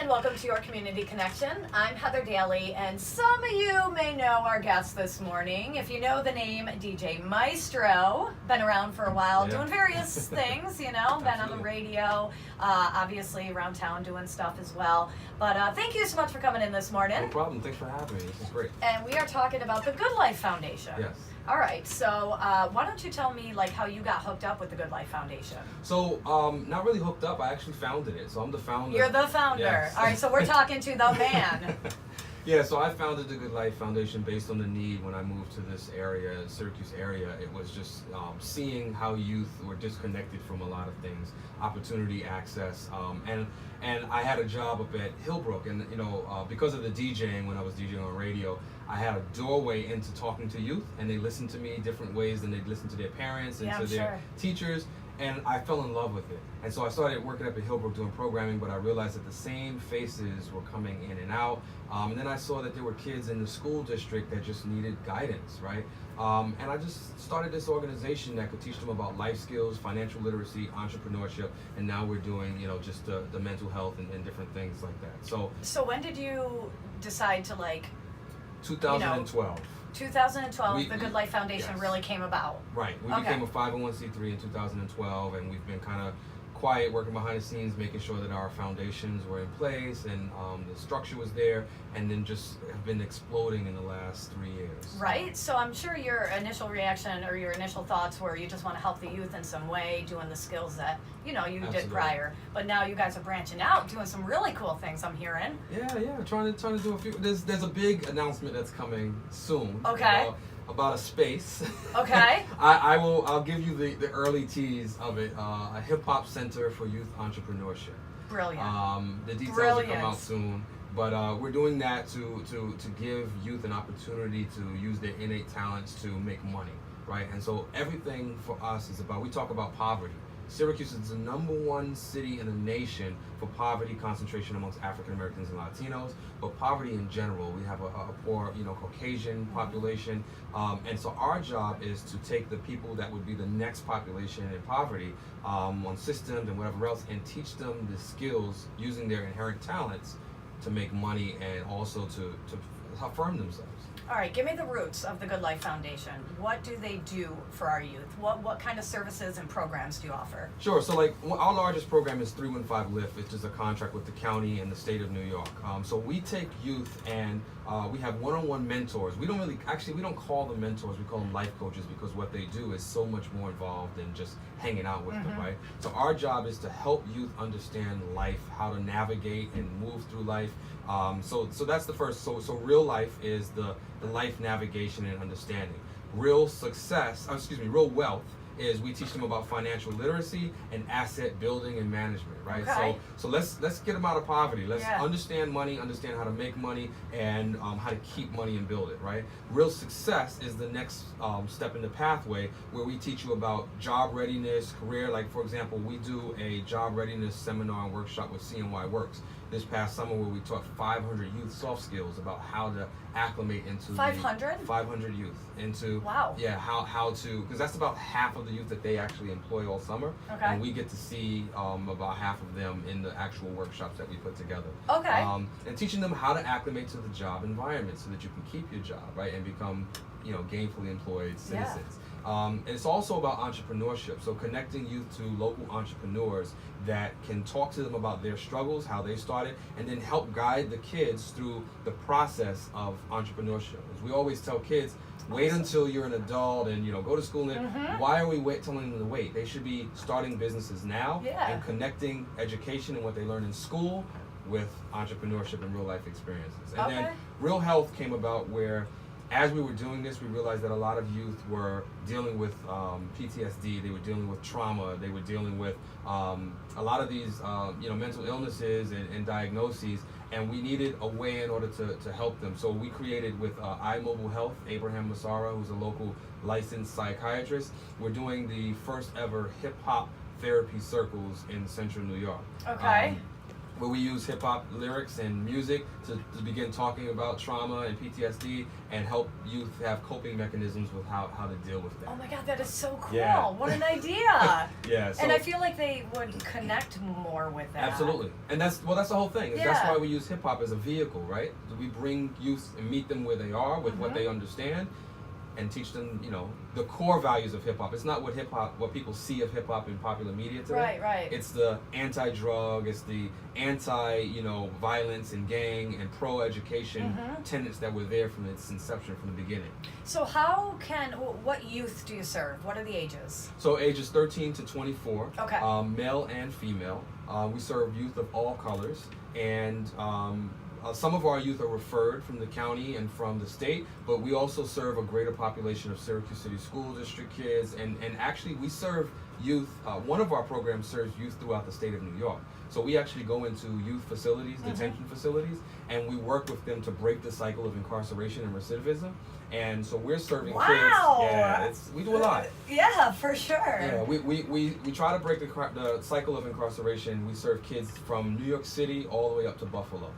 and welcome to your Community Connection. I'm Heather Daley, and some of you may know our guest this morning. If you know the name DJ Maestro, been around for a while, doing various things, been on the radio, obviously around town doing stuff as well. But thank you so much for coming in this morning. No problem. Thanks for having me. This is great. And we are talking about the Good Life Foundation. Yes. All right, so why don't you tell me how you got hooked up with the Good Life Foundation? So, not really hooked up. I actually founded it. So I'm the founder. You're the founder. Yes. All right, so we're talking to the man. Yeah, so I founded the Good Life Foundation based on the need when I moved to this area, Syracuse area. It was just seeing how youth were disconnected from a lot of things, opportunity, access, and I had a job up at Hillbrook, and because of the DJing, when I was DJing on radio, I had a doorway into talking to youth, and they listened to me different ways than they'd listen to their parents and to their teachers. And I fell in love with it. And so I started working up at Hillbrook doing programming, but I realized that the same faces were coming in and out. And then I saw that there were kids in the school district that just needed guidance, right? And I just started this organization that could teach them about life skills, financial literacy, entrepreneurship, and now we're doing, just the mental health and different things like that. So when did you decide to 2012. 2012, the Good Life Foundation really came about. Right. We became a 501c3 in 2012, and we've been kind of quiet, working behind the scenes, making sure that our foundations were in place and the structure was there, and then just have been exploding in the last 3 years. Right. So I'm sure your initial reaction or your initial thoughts were you just want to help the youth in some way, doing the skills that you did prior. But now you guys are branching out, doing some really cool things. I'm hearing. Yeah. Trying to do a few. There's a big announcement that's coming soon. Okay. About a space. Okay. I'll give you the early tease of it. A HipHop Center for Youth Entrepreneurship. Brilliant. The details will come out soon. But we're doing that to give youth an opportunity to use their innate talents to make money, right? And so everything for us is we talk about poverty. Syracuse is the #1 city in the nation for poverty concentration amongst African Americans and Latinos, but poverty in general. We have a poor, Caucasian population, and so our job is to take the people that would be the next population in poverty on systems and whatever else, and teach them the skills using their inherent talents to make money and also to affirm themselves. All right, give me the roots of the Good Life Foundation. What do they do for our youth? What kind of services and programs do you offer? Sure. So our largest program is 315 Lift, which is a contract with the county and the state of New York. So we take youth and we have one-on-one mentors. We don't call them mentors, we call them life coaches, because what they do is so much more involved than just hanging out with them, right? So our job is to help youth understand life, how to navigate and move through life. So that's the first. So real life is the life navigation and understanding. Real wealth is we teach them about financial literacy and asset building and management, right? Okay. So let's get them out of poverty. Let's understand money, understand how to make money, and how to keep money and build it, right? Real success is the next step in the pathway, where we teach you about job readiness, career. Like, for example, we do a job readiness seminar and workshop with CNY Works this past summer, where we taught 500 youth soft skills about how to acclimate into 500 youth into how to, because that's about half of the youth that they actually employ all summer, and we get to see about half of them in the actual workshops that we put together. And teaching them how to acclimate to the job environment so that you can keep your job, right, and become gainfully employed citizens. And it's also about entrepreneurship, so connecting youth to local entrepreneurs that can talk to them about their struggles, how they started, and then help guide the kids through the process of entrepreneurship. As we always tell kids, wait until you're an adult and go to school. And why are we telling them to wait? They should be starting businesses now and connecting education and what they learn in school with entrepreneurship and real life experiences. And then Real Health came about where, as we were doing this, we realized that a lot of youth were dealing with PTSD, they were dealing with trauma, they were dealing with a lot of these mental illnesses and diagnoses, and we needed a way in order to help them. So we created with iMobile Health, Abraham Massara, who's a local licensed psychiatrist. We're doing the first ever hip-hop therapy circles in central New York. where we use hip-hop lyrics and music to begin talking about trauma and PTSD and help youth have coping mechanisms with how to deal with that. Oh my God, that is so cool. Yeah. What an idea. Yeah. So, and I feel like they would connect more with that. absolutely. And that's the whole thing. Yeah. That's why we use hip-hop as a vehicle, right? We bring youth and meet them where they are with what they understand, and teach them, the core values of hip hop. It's not what people see of hip hop in popular media today. Right. It's the anti-drug, it's the anti, violence and gang and pro-education tenets that were there from its inception, from the beginning. So what youth do you serve? What are the ages? So ages 13 to 24, Okay. Male and female. We serve youth of all colors, and some of our youth are referred from the county and from the state, but we also serve a greater population of Syracuse City School District kids, and actually we serve youth, one of our programs serves youth throughout the state of New York. So we actually go into youth facilities, detention facilities, and we work with them to break the cycle of incarceration and recidivism. And so we're serving kids. Yeah, we do a lot. Yeah, for sure. Yeah, we try to break the cycle of incarceration. We serve kids from New York City all the way up to Buffalo.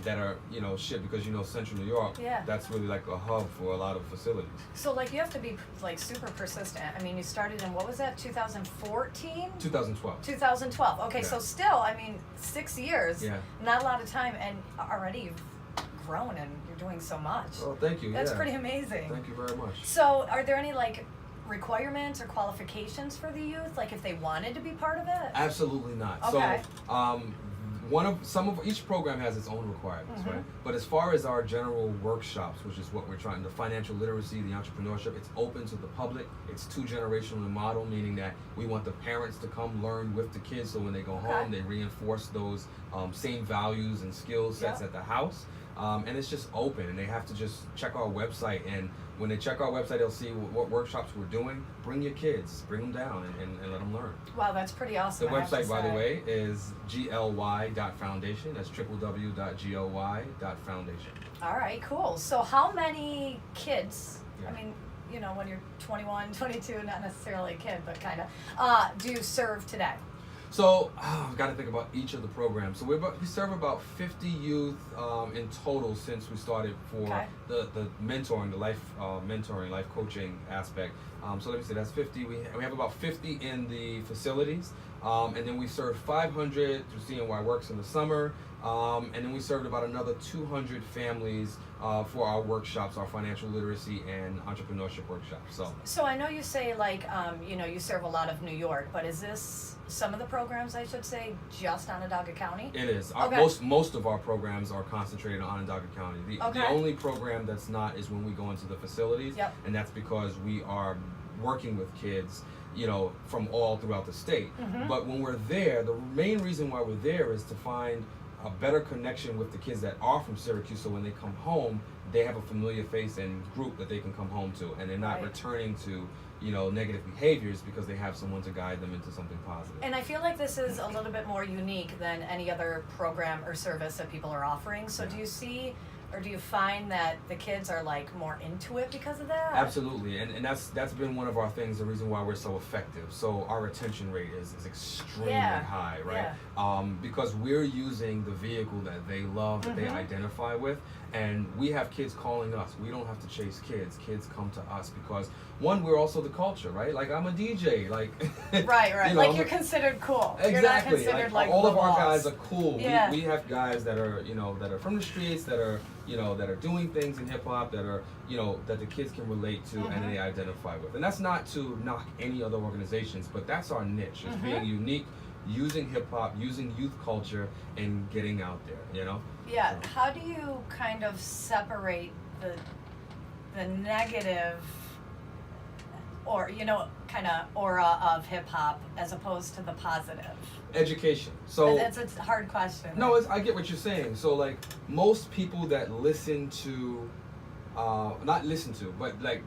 That are, shipped because, Central New York, that's really like a hub for a lot of facilities. So, you have to be, super persistent. I mean, you started in, what was that, 2014? 2012. 2012. Okay, Yeah. so still, 6 years, Yeah. not a lot of time, and already you've grown and you're doing so much. Well, thank you. That's pretty amazing. Thank you very much. So, are there any, requirements or qualifications for the youth, if they wanted to be part of it? Absolutely not. Okay. So, each program has its own requirements, right? But as far as our general workshops, which is what we're trying, the financial literacy, the entrepreneurship, it's open to the public. It's 2-generational in model, meaning that we want the parents to come learn with the kids, so when they go home, they reinforce those same values and skill sets at the house. And it's just open, and they have to just check our website, and when they check our website, they'll see what workshops we're doing. Bring your kids, bring them down, and let them learn. Wow, that's pretty awesome. The website, by the way, is gly.foundation. That's www.gly.foundation. All right, cool. So how many kids, Yeah. when you're 21, 22, not necessarily a kid, but kind of, do you serve today? So I've got to think about each of the programs. So we serve about 50 youth in total since we started for the mentoring, the life mentoring, life coaching aspect. So let me see, that's 50. We have about 50 in the facilities, and then we serve 500 through CNY Works in the summer, and then we served about another 200 families for our workshops, our financial literacy and entrepreneurship workshops. So I know you say you serve a lot of New York, but is this some of the programs, I should say, just Onondaga County? It is. Most of our programs are concentrated on Onondaga County. The only program that's not is when we go into the facilities, and that's because we are working with kids, from all throughout the state. But when we're there, the main reason why we're there is to find a better connection with the kids that are from Syracuse, so when they come home, they have a familiar face and group that they can come home to, and they're not returning to negative behaviors because they have someone to guide them into something positive. And I feel like this is a little bit more unique than any other program or service that people are offering. So do you see, or do you find that the kids are more into it because of that? Absolutely, and that's been one of our things, the reason why we're so effective. So our retention rate is extremely high, right? Because we're using the vehicle that they love, that they identify with, and we have kids calling us. We don't have to chase kids. Kids come to us because, one, we're also the culture, right? I'm a DJ, Right. You're considered cool. Exactly. You're not considered all of our boss. guys are cool. Yeah. We have guys that are that are from the streets, that are that are doing things in hip hop, that are that the kids can relate to and they identify with. And that's not to knock any other organizations, but that's our niche. It's being unique, using hip hop, using youth culture, and getting out there. Yeah. So. How do you kind of separate the negative, or kind of aura of hip hop as opposed to the positive? Education. So that's a hard question. No, I get what you're saying. So most people that listen to, not listen to, but I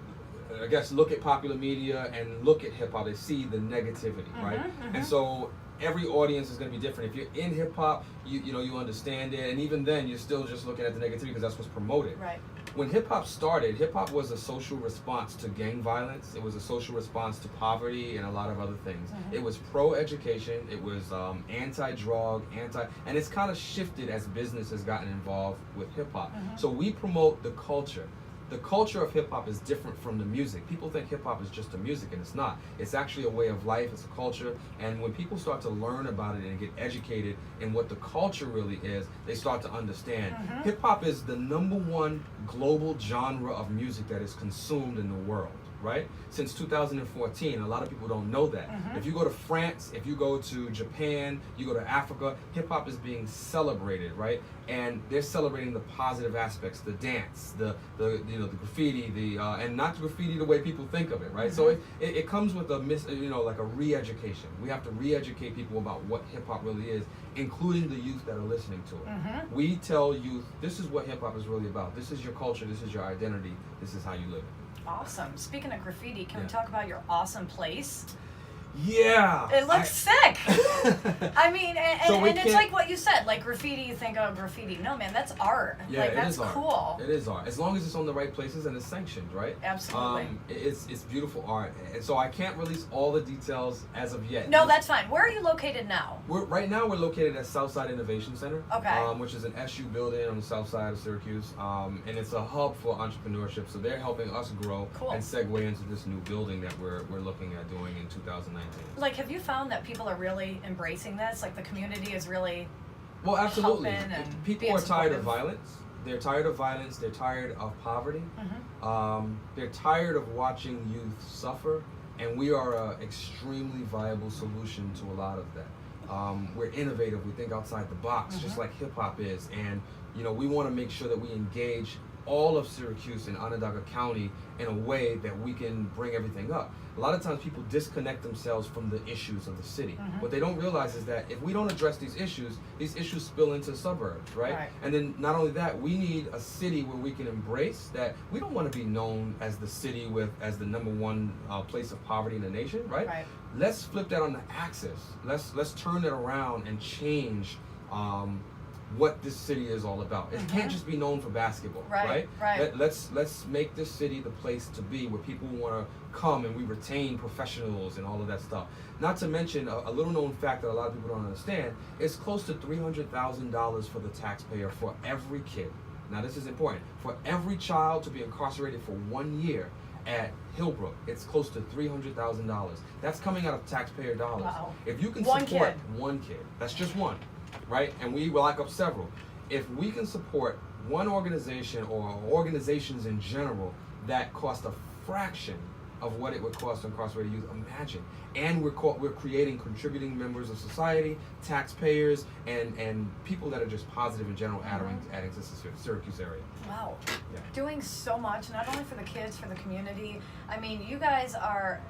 guess look at popular media and look at hip hop, they see the negativity, right? And so every audience is going to be different. If you're in hip hop, you understand it, and even then you're still just looking at the negativity because that's what's promoted. Right. When hip hop started, hip hop was a social response to gang violence. It was a social response to poverty and a lot of other things. It was pro-education. It was anti-drug, and it's kind of shifted as business has gotten involved with hip hop. So we promote the culture. The culture of hip hop is different from the music. People think hip hop is just a music, and it's not. It's actually a way of life. It's a culture. And when people start to learn about it and get educated in what the culture really is, they start to understand. Hip hop is the #1 global genre of music that is consumed in the world, right? Since 2014, a lot of people don't know that. If you go to France, if you go to Japan, you go to Africa, hip hop is being celebrated, right? And they're celebrating the positive aspects, the dance, the graffiti, and not graffiti the way people think of it, right? So it comes with like a re-education. We have to re-educate people about what hip hop really is, including the youth that are listening to it. We tell youth, this is what hip hop is really about. This is your culture. This is your identity. This is how you live it. Awesome. Speaking of graffiti, can we talk about your awesome place? Yeah. It looks sick. I mean, and it's like what you said, like graffiti, you think, oh, graffiti. No, man, that's art. Yeah, like, that's cool. It is art. As long as it's on the right places and it's sanctioned, right? Absolutely. It's beautiful art. And so I can't release all the details as of yet. No, that's fine. Where are you located now? Right now we're located at Southside Innovation Center, okay. Which is an SU building on the south side of Syracuse. And it's a hub for entrepreneurship. So they're helping us grow and segue into this new building that we're looking at doing in 2019. Like, have you found that people are really embracing this? Like, the community is really absolutely. And people are tired of violence. They're tired of violence. They're tired of poverty. They're tired of watching youth suffer. And we are an extremely viable solution to a lot of that. We're innovative. We think outside the box, just like hip hop is. And, we want to make sure that we engage all of Syracuse and Onondaga County in a way that we can bring everything up. A lot of times people disconnect themselves from the issues of the city. What they don't realize is that if we don't address these issues spill into suburbs, right? And then not only that, we need a city where we can embrace that. We don't want to be known as the city as the #1 place of poverty in the nation, right? Let's flip that on the axis. Let's turn it around and change what this city is all about. It can't just be known for basketball, right? Let's make this city the place to be where people want to come, and we retain professionals and all of that stuff. Not to mention a little known fact that a lot of people don't understand, it's close to $300,000 for the taxpayer for every kid. Now this is important. For every child to be incarcerated for 1 year at Hillbrook, it's close to $300,000. That's coming out of taxpayer dollars. Wow. If you can support one kid, that's just one, right? And we lock up several. If we can support one organization or organizations in general that cost a fraction of what it would cost to incarcerate youth, imagine. And we're creating contributing members of society, taxpayers, and people that are just positive in general, adding to the Syracuse area. Wow. Doing so much, not only for the kids, for the community. I mean, you guys are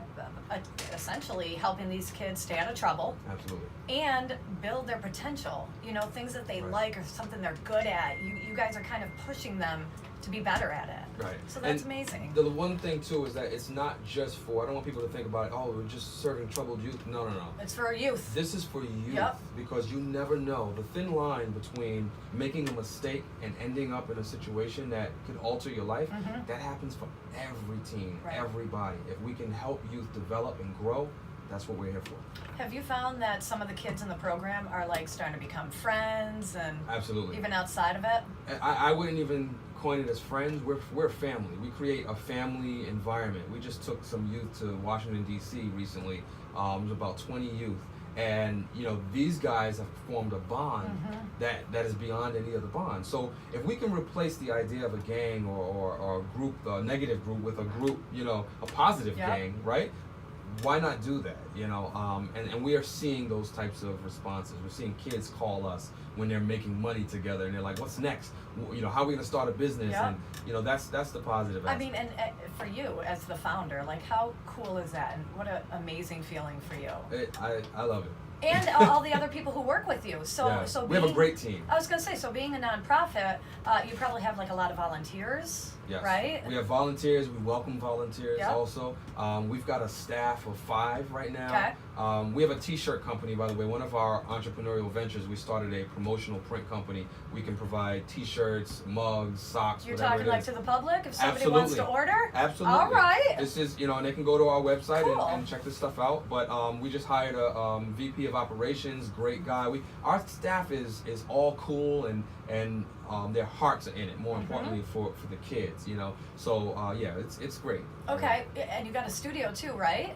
essentially helping these kids stay out of trouble. Absolutely. And build their potential. Things that they like or something they're good at. You guys are kind of pushing them to be better at it. Right. So that's amazing. The one thing too is that it's not just for, I don't want people to think about, we're just serving troubled youth. No. It's for youth. This is for youth because you never know. The thin line between making a mistake and ending up in a situation that could alter your life, that happens for every teen, everybody. If we can help youth develop and grow, that's what we're here for. Have you found that some of the kids in the program are starting to become friends and absolutely even outside of it? I wouldn't even coin it as friends. We're a family. We create a family environment. We just took some youth to Washington D.C. recently. It was about 20 youth, and these guys have formed a bond that is beyond any other bond. So if we can replace the idea of a gang or a group, a negative group, with a group, a positive gang, right? Why not do that? And we are seeing those types of responses. We're seeing kids call us when they're making money together, and they're like, "What's next? How are we gonna start a business?" And that's the positive aspect. I mean, and for you as the founder, how cool is that? And what an amazing feeling for you. I love it. And all the other people who work with you. So we have a great team. I was going to say, so being a nonprofit, you probably have a lot of volunteers, right? We have volunteers. We welcome volunteers also. We've got a staff of 5 right now. We have a t-shirt company, by the way. One of our entrepreneurial ventures, we started a promotional print company. We can provide t-shirts, mugs, socks, You're whatever talking it like is. to the public if somebody Absolutely. wants to order? Absolutely. All right. This is, and they can go to our website Cool. and check this stuff out. But we just hired a VP of operations, great guy. Our staff is all cool and their hearts are in it. More importantly for the kids, So yeah, it's great. Okay, and you got a studio too, right?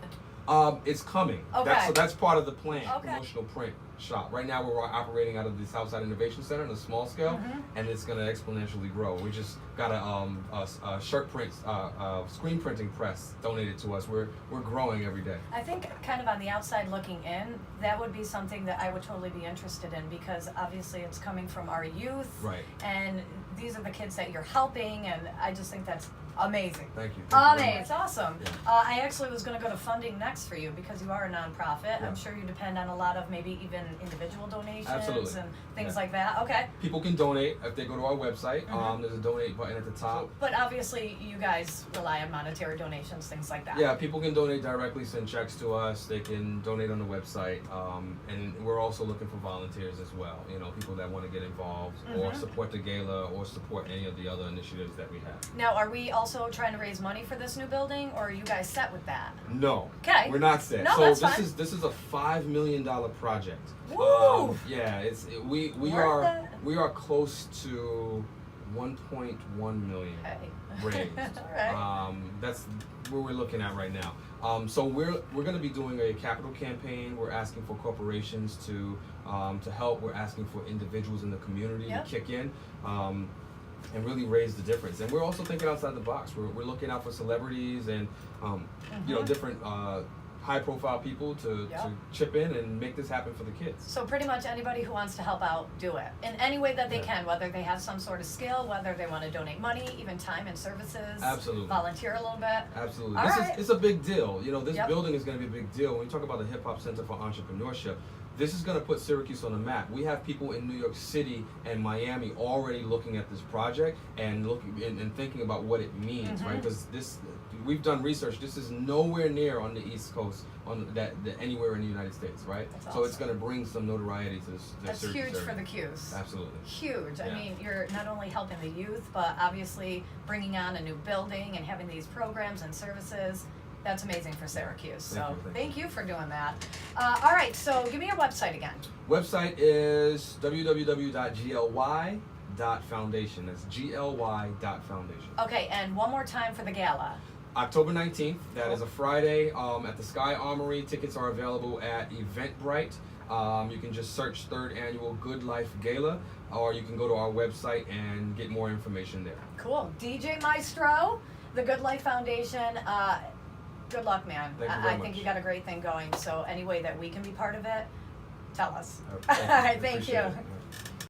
It's coming. Okay. That's part of the plan. Okay. Promotional print shop. Right now we're operating out of the Southside Innovation Center on a small scale, and it's going to exponentially grow. We just got a shirt print, screen printing press donated to us. We're growing every day. I think kind of on the outside looking in, that would be something that I would totally be interested in because obviously it's coming from our youth. Right. And these are the kids that you're helping, and I just think that's amazing. Thank you. Amazing. It's awesome. Yeah. I actually was going to go to funding next for you because you are a nonprofit. Yeah. I'm sure you depend on a lot of maybe even individual donations Absolutely. and things Yeah. like that. Okay. People can donate if they go to our website. There's a donate button at the top. But obviously you guys rely on monetary donations, things like that. Yeah, people can donate directly, send checks to us. They can donate on the website. And we're also looking for volunteers as well. People that want to get involved or support the gala or support any of the other initiatives that we have. Now, are we also trying to raise money for this new building, or are you guys set with that? No. Okay. We're not set. No, so that's this fine. is a $5 million project. Woo! Yeah, we Worth it. we are close to 1.1 million Okay. raised. All right. That's where we're looking at right now. So we're going to be doing a capital campaign. We're asking for corporations to help. We're asking for individuals in the community Yep. to kick in. And really raise the difference. And we're also thinking outside the box. We're looking out for celebrities and different high-profile people to chip in and make this happen for the kids. So pretty much anybody who wants to help out, do it in any way that they can, whether they have some sort of skill, whether they want to donate money, even time and services. Absolutely. Volunteer a little bit. Absolutely. All right. It's a big deal. This Yep. building is going to be a big deal. When we talk about the Hip Hop Center for Entrepreneurship, this is going to put Syracuse on the map. We have people in New York City and Miami already looking at this project and looking and thinking about what it means, right? Because we've done research. This is nowhere near on the East Coast, anywhere in the United States, right? That's So awesome. it's going to bring some notoriety to That's Syracuse huge area. for the Qs. Absolutely. Huge. Yeah. I mean, you're not only helping the youth, but obviously bringing on a new building and having these programs and services. That's amazing for Syracuse. So Thank you. thank you for doing that. All right, so give me your website again. Website is www.gly.foundation. That's gly.foundation. Okay, and one more time for the gala. October 19th, that is a Friday, at the Sky Armory. Tickets are available at Eventbrite. You can just search 3rd Annual Good Life Gala, or you can go to our website and get more information there. Cool. DJ Maestro, the Good Life Foundation. Good luck, man. Thank you I very think much. you got a great thing going. So any way that we can be part of it, tell us. All right, All right, thank appreciate you. it.